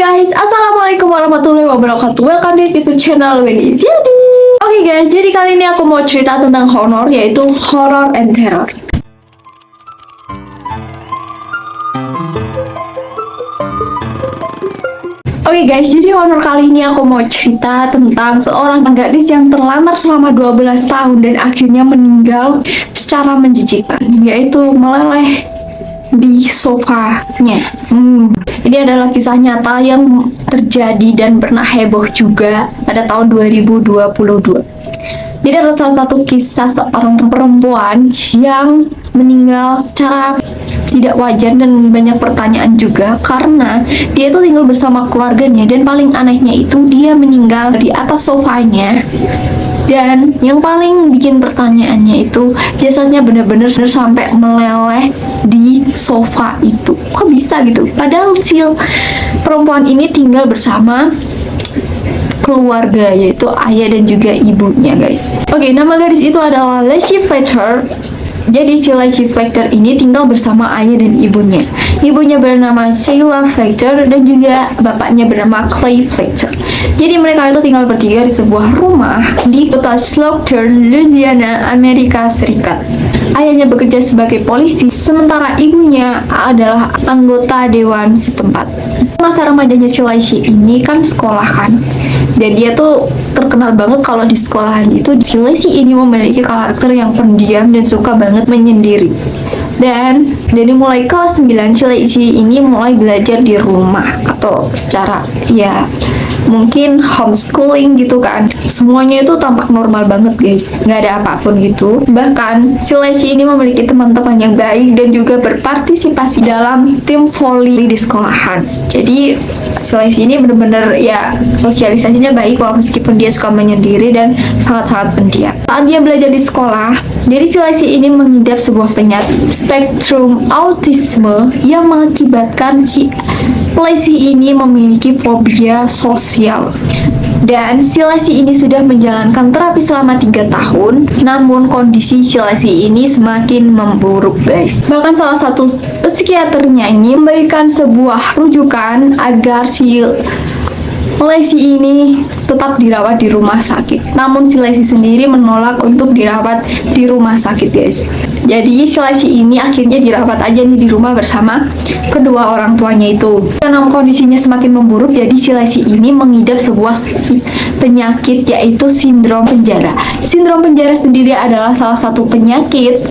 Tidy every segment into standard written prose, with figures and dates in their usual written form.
Guys, assalamualaikum warahmatullahi wabarakatuh. Welcome to YouTube channel Wendy. Oke guys, jadi kali ini aku mau cerita tentang horor, yaitu horror and terror. Oke guys, jadi honor kali ini aku mau cerita tentang seorang gadis yang terlantar selama 12 tahun dan akhirnya meninggal secara menjijikan, yaitu meleleh di sofanya. Ini adalah kisah nyata yang terjadi dan pernah heboh juga pada tahun 2022. Jadi adalah salah satu kisah seorang perempuan yang meninggal secara tidak wajar dan banyak pertanyaan juga karena dia itu tinggal bersama keluarganya, dan paling anehnya itu dia meninggal di atas sofanya. Dan yang paling bikin pertanyaannya itu jasadnya benar-benar sampai meleleh di sofa itu. Kok bisa gitu? Padahal si perempuan ini tinggal bersama keluarga, yaitu ayah dan juga ibunya guys. Oke, nama gadis itu adalah Lacey Fletcher. Jadi si Lacey Fletcher ini tinggal bersama ayah dan ibunya. Ibunya bernama Sheila Fletcher dan juga bapaknya bernama Clay Fletcher. Jadi mereka itu tinggal bertiga di sebuah rumah di kota Slaughter, Louisiana, Amerika Serikat. Ayahnya bekerja sebagai polisi, sementara ibunya adalah anggota dewan setempat. Masa remajanya si Lacey ini kan sekolah kan, dan dia tuh terkenal banget kalau di sekolahan itu si Lacey ini memiliki karakter yang pendiam dan suka banget menyendiri. Dan dari mulai kelas 9 si Lacey ini mulai belajar di rumah atau secara ya mungkin homeschooling gitu kan. Semuanya itu tampak normal banget guys, nggak ada apapun gitu. Bahkan si Lacey ini memiliki teman-teman yang baik dan juga berpartisipasi dalam tim volley di sekolahan. Jadi si Lacey ini benar-benar ya sosialisasinya baik walau meskipun dia suka menyendiri dan sangat-sangat pendiam. Saat dia belajar di sekolah, jadi si Lacey ini mengidap sebuah penyakit spektrum autisme yang mengakibatkan si Lacey ini memiliki fobia sosial. Dan si Lacey ini sudah menjalankan terapi selama 3 tahun, namun kondisi si Lacey ini semakin memburuk guys. Bahkan salah satu psikiaternya ini memberikan sebuah rujukan agar si Lacey ini tetap dirawat di rumah sakit. Namun si Lacey sendiri menolak untuk dirawat di rumah sakit guys. Jadi si Lacey ini akhirnya dirawat aja nih di rumah bersama kedua orang tuanya itu. Karena kondisinya semakin memburuk, jadi si Lacey ini mengidap sebuah penyakit, yaitu sindrom penjara. Sindrom penjara sendiri adalah salah satu penyakit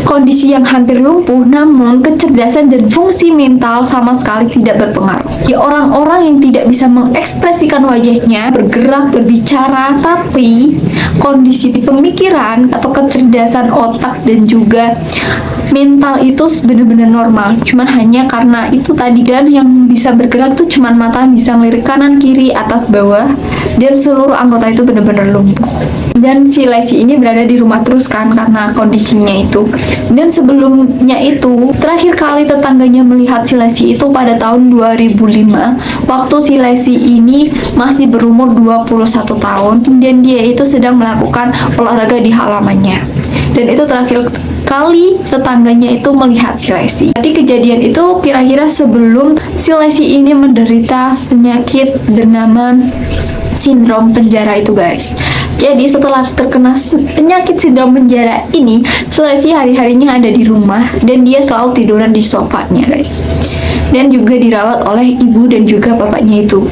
kondisi yang hampir lumpuh, namun kecerdasan dan fungsi mental sama sekali tidak berpengaruh. Ya, orang-orang yang tidak bisa mengekspresikan wajahnya, bergerak, berbicara, tapi kondisi pemikiran atau kecerdasan otak dan juga mental itu benar-benar normal. Cuman hanya karena itu tadi kan yang bisa bergerak tuh cuman mata, bisa ngelirik kanan, kiri, atas, bawah, dan seluruh anggota itu benar-benar lumpuh. Dan si Lacey ini berada di rumah terus kan karena kondisinya itu. Dan sebelumnya itu terakhir kali tetangganya melihat si Lacey itu pada tahun 2005, waktu si Lacey ini masih berumur 21 tahun dan dia itu sedang melakukan olahraga di halamannya. Dan itu terakhir kali tetangganya itu melihat si Lacey. Jadi kejadian itu kira-kira sebelum si Lacey ini menderita penyakit bernama sindrom penjara itu guys. Jadi setelah terkena penyakit sindrom penjara ini, si Lacey hari-harinya ada di rumah dan dia selalu tiduran di sofanya guys. Dan juga dirawat oleh ibu dan juga bapaknya itu.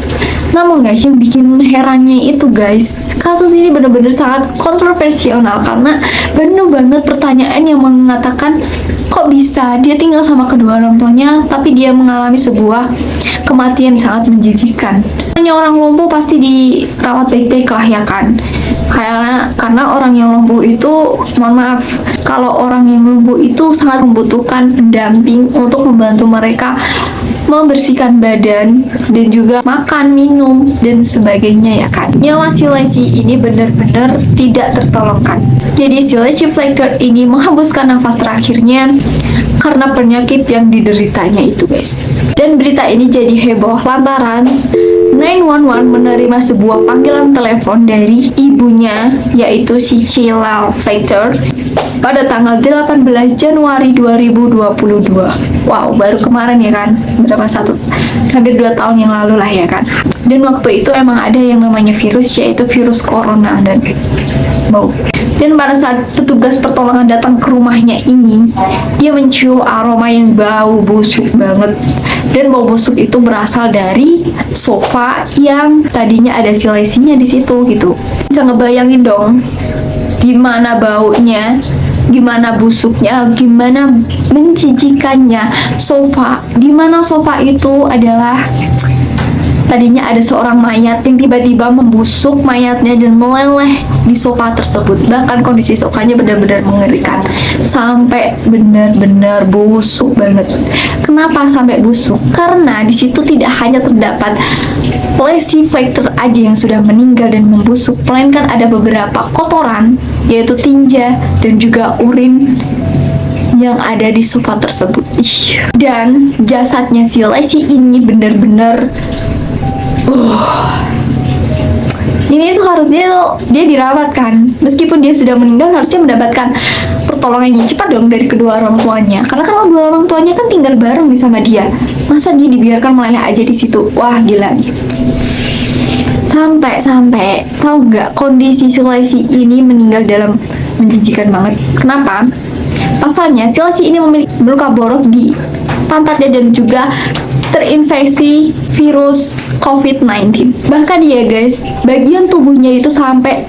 Namun guys, yang bikin herannya itu guys, kasus ini benar-benar sangat kontroversial karena penuh banget pertanyaan yang mengatakan kok bisa dia tinggal sama kedua orang tuanya tapi dia mengalami sebuah kematian sangat menjijikan. Hanya orang lumpuh pasti dirawat baik-baik lah ya kan. Karena orang yang lumpuh itu, mohon maaf, kalau orang yang lumpuh itu sangat membutuhkan pendamping untuk membantu mereka membersihkan badan dan juga makan, minum, dan sebagainya ya kan. Nyawa si Lacey ini benar-benar tidak tertolongkan. Jadi si Lacey Fletcher ini menghembuskan nafas terakhirnya karena penyakit yang dideritanya itu guys. Dan berita ini jadi heboh lantaran 911 menerima sebuah panggilan telepon dari ibunya, yaitu si Sheila Fletcher, pada tanggal 18 Januari 2022. Wow, baru kemarin ya kan? Hampir 2 tahun yang lalu lah ya kan? Dan waktu itu emang ada yang namanya virus, yaitu virus corona dan bau. Dan pada saat petugas pertolongan datang ke rumahnya ini, dia mencium aroma yang bau busuk banget. Dan bau busuk itu berasal dari sofa yang tadinya ada si Lacey-nya di situ gitu. Bisa ngebayangin dong gimana baunya, gimana busuknya, gimana menjijikannya sofa. Dimana sofa itu adalah tadinya ada seorang mayat yang tiba-tiba membusuk mayatnya dan meleleh di sofa tersebut. Bahkan kondisi sofanya benar-benar mengerikan, sampai benar-benar busuk banget. Kenapa sampai busuk? Karena di situ tidak hanya terdapat Lacey Fletcher aja yang sudah meninggal dan membusuk, melainkan ada beberapa kotoran, yaitu tinja dan juga urin yang ada di sofa tersebut. Dan jasadnya si Lacey ini benar-benar ini tuh harusnya tuh dia dirawat kan, meskipun dia sudah meninggal harusnya mendapatkan pertolongan yang cepat dong dari kedua orang tuanya, karena kan kedua orang tuanya kan tinggal bareng nih sama dia. Masa dia dibiarkan meleleh aja di situ? Wah gila nih. Sampai tahu nggak, kondisi si Lacey ini meninggal dalam menjijikan banget. Kenapa? Pasalnya si Lacey ini memiliki luka borok di pantatnya dan juga terinfeksi virus COVID-19. Bahkan ya guys, bagian tubuhnya itu sampai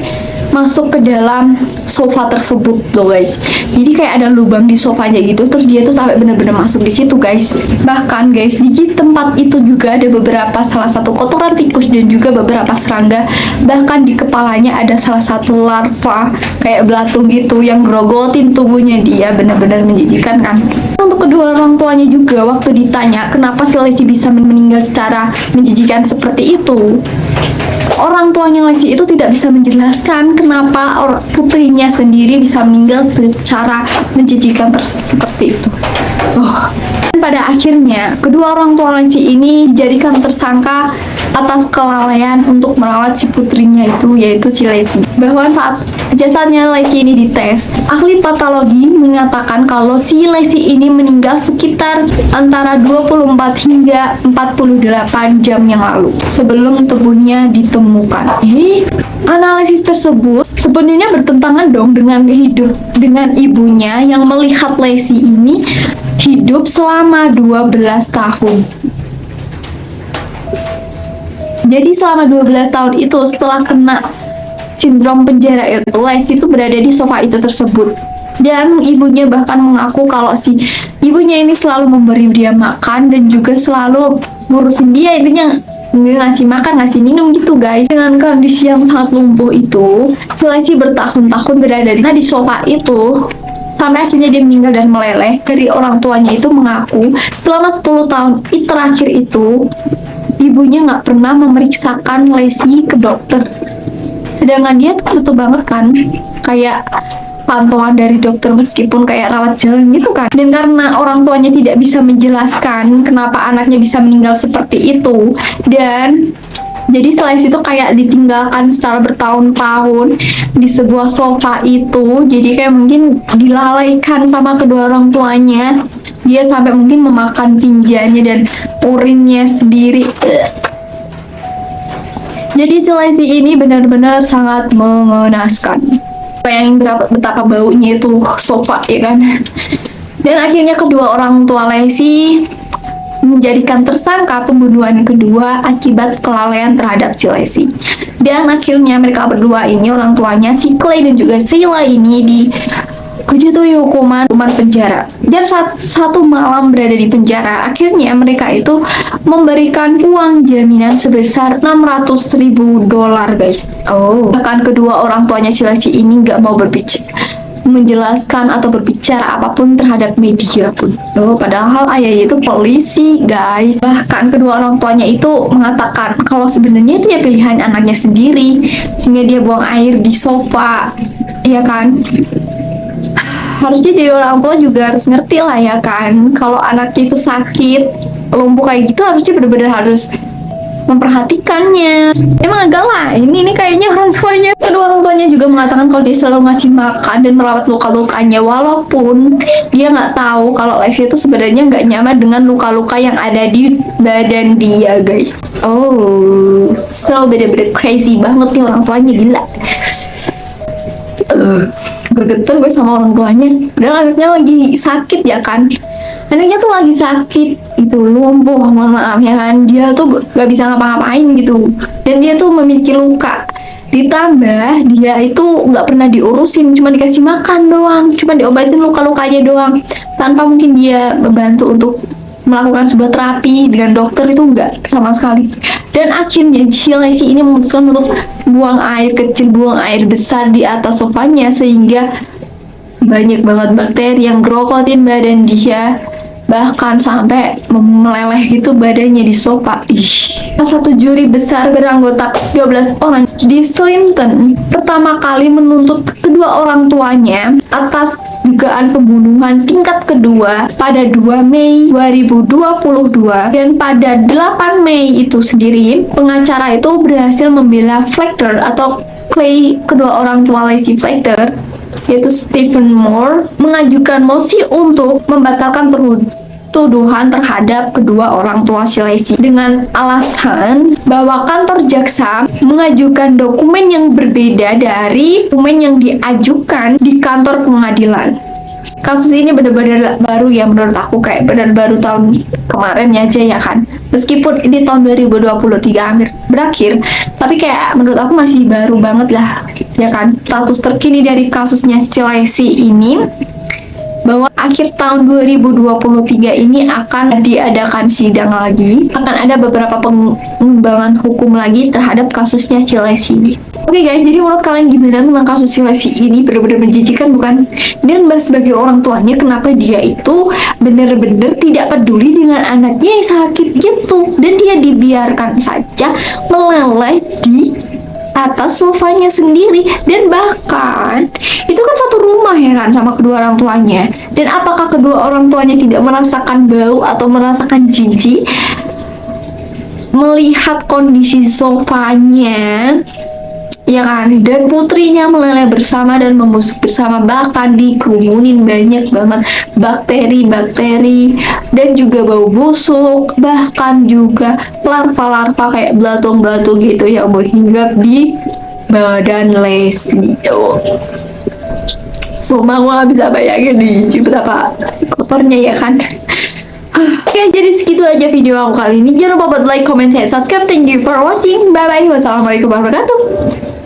masuk ke dalam sofa tersebut loh guys. Jadi kayak ada lubang di sofanya gitu, terus dia tuh sampai bener-bener masuk di situ guys. Bahkan guys, di tempat itu juga ada beberapa, salah satu kotoran tikus dan juga beberapa serangga. Bahkan di kepalanya ada salah satu larva kayak belatung gitu yang grogotin tubuhnya dia. Bener-bener menjijikan kan. Untuk kedua orang tuanya juga, waktu ditanya kenapa si Lacey bisa meninggal secara menjijikan seperti itu, orang tuanya Lacey itu tidak bisa menjelaskan kenapa putrinya sendiri bisa meninggal secara menjijikan seperti itu. Dan pada akhirnya, kedua orang tua Lacey ini dijadikan tersangka atas kelalaian untuk merawat si putrinya itu, yaitu si Lacey. Bahwa saat jasadnya Lacey ini dites, ahli patologi menyatakan kalau si Lacey ini meninggal sekitar antara 24 hingga 48 jam yang lalu sebelum tubuhnya ditemukan. Analisis tersebut sebenarnya bertentangan dong dengan ibunya yang melihat Lacey ini hidup selama 12 tahun. Jadi selama 12 tahun itu, setelah kena sindrom penjara itu, Lacey itu berada di sofa itu tersebut. Dan ibunya bahkan mengaku kalau si ibunya ini selalu memberi dia makan dan juga selalu ngurusin dia, intinya ngasih makan, ngasih minum gitu guys. Dengan kondisi yang sangat lumpuh itu, si Lacey bertahun-tahun berada di sofa itu sampai akhirnya dia meninggal dan meleleh. Dari orang tuanya itu mengaku selama 10 tahun terakhir itu ibunya nggak pernah memeriksakan Lacey ke dokter. Sedangkan dia tuh butuh banget kan kayak pantauan dari dokter, meskipun kayak rawat jalan gitu kan. Dan karena orang tuanya tidak bisa menjelaskan kenapa anaknya bisa meninggal seperti itu, dan jadi Lacey itu kayak ditinggalkan secara bertahun-tahun di sebuah sofa itu. Jadi kayak mungkin dilalaikan sama kedua orang tuanya. Dia sampai mungkin memakan tinjanya dan urinnya sendiri. Jadi Lacey ini benar-benar sangat mengenaskan. Bayangin betapa baunya itu sofa ya kan. Dan akhirnya kedua orang tua Lacey menjadikan tersangka pembunuhan kedua akibat kelalaian terhadap si Lacey. Dan akhirnya mereka berdua ini, orang tuanya si Clay dan juga Sheila ini dijatuhi hukuman penjara. Dan saat satu malam berada di penjara, akhirnya mereka itu memberikan uang jaminan sebesar $600.000 guys. Bahkan kedua orang tuanya si Lacey ini nggak mau menjelaskan atau berbicara apapun terhadap media pun. Padahal ayahnya itu polisi guys. Bahkan kedua orang tuanya itu mengatakan kalau sebenarnya itu ya pilihan anaknya sendiri, sehingga dia buang air di sofa, ya kan. Harusnya jadi orang tua juga harus ngerti lah ya kan, kalau anaknya itu sakit lumpuh kayak gitu harusnya benar-benar harus memperhatikannya. Emang agak lain ini kayaknya orang tuanya. Kedua orang tuanya juga mengatakan kalau dia selalu ngasih makan dan merawat luka-lukanya, walaupun dia nggak tahu kalau Lesti itu sebenarnya nggak nyaman dengan luka-luka yang ada di badan dia, guys. Oh, so bener-bener crazy banget nih orang tuanya, gila. Bergetar gue sama orang tuanya. Dan anaknya lagi sakit ya kan. Anaknya tuh lagi sakit, itu lumpuh, mohon maaf ya kan. Dia tuh gak bisa ngapa-ngapain gitu. Dan dia tuh memiliki luka. Ditambah dia itu nggak pernah diurusin, cuma dikasih makan doang, cuma diobatin luka-lukanya doang, tanpa mungkin dia membantu untuk melakukan sebuah terapi dengan dokter, itu enggak sama sekali. Dan akhirnya si Lesti ini memutuskan untuk buang air kecil, buang air besar di atas sofanya, sehingga banyak banget bakteri yang gerokotin badan dia, bahkan sampai meleleh gitu badannya di sofa. Salah satu juri besar beranggota 12 orang di Slinton pertama kali menuntut kedua orang tuanya atas dugaan pembunuhan tingkat kedua pada 2 Mei 2022, dan pada 8 Mei itu sendiri pengacara itu berhasil membela Fleischer atau Clay, kedua orang tua Lesti Fleischer, yaitu Stephen Moore, mengajukan mosi untuk membatalkan tuduhan terhadap kedua orang tua si Lesti dengan alasan bahwa kantor jaksa mengajukan dokumen yang berbeda dari dokumen yang diajukan di kantor pengadilan. Kasus ini benar-benar baru ya menurut aku, kayak benar baru tahun kemarin aja ya kan. Meskipun ini tahun 2023 hampir berakhir, tapi kayak menurut aku masih baru banget lah ya kan. Status terkini dari kasusnya si Lesti ini bahwa akhir tahun 2023 ini akan diadakan sidang lagi, akan ada beberapa pengembangan hukum lagi terhadap kasusnya si Lesti ini. Oke guys, jadi menurut kalian gimana tentang kasus si Lesti ini? Bener-bener menjijikan bukan? Dan sebagai orang tuanya, kenapa dia itu bener-bener tidak peduli dengan anaknya yang sakit gitu, dan dia dibiarkan saja meleleh di atas sofanya sendiri. Dan bahkan itu kan satu rumah ya kan sama kedua orang tuanya. Dan apakah kedua orang tuanya tidak merasakan bau atau merasakan jijik melihat kondisi sofanya ya kan, dan putrinya meleleh bersama dan membusuk bersama, bahkan dikerumunin banyak banget bakteri-bakteri dan juga bau busuk, bahkan juga larva-larva kayak belatung-belatung gitu yang menghinggap di badan Lesti. Semua gak bisa bayangin nih betapa kotornya ya kan. Oke, jadi segitu aja video aku kali ini. Jangan lupa buat like, comment, dan subscribe. Thank you for watching. Bye bye. Wassalamualaikum warahmatullahi wabarakatuh.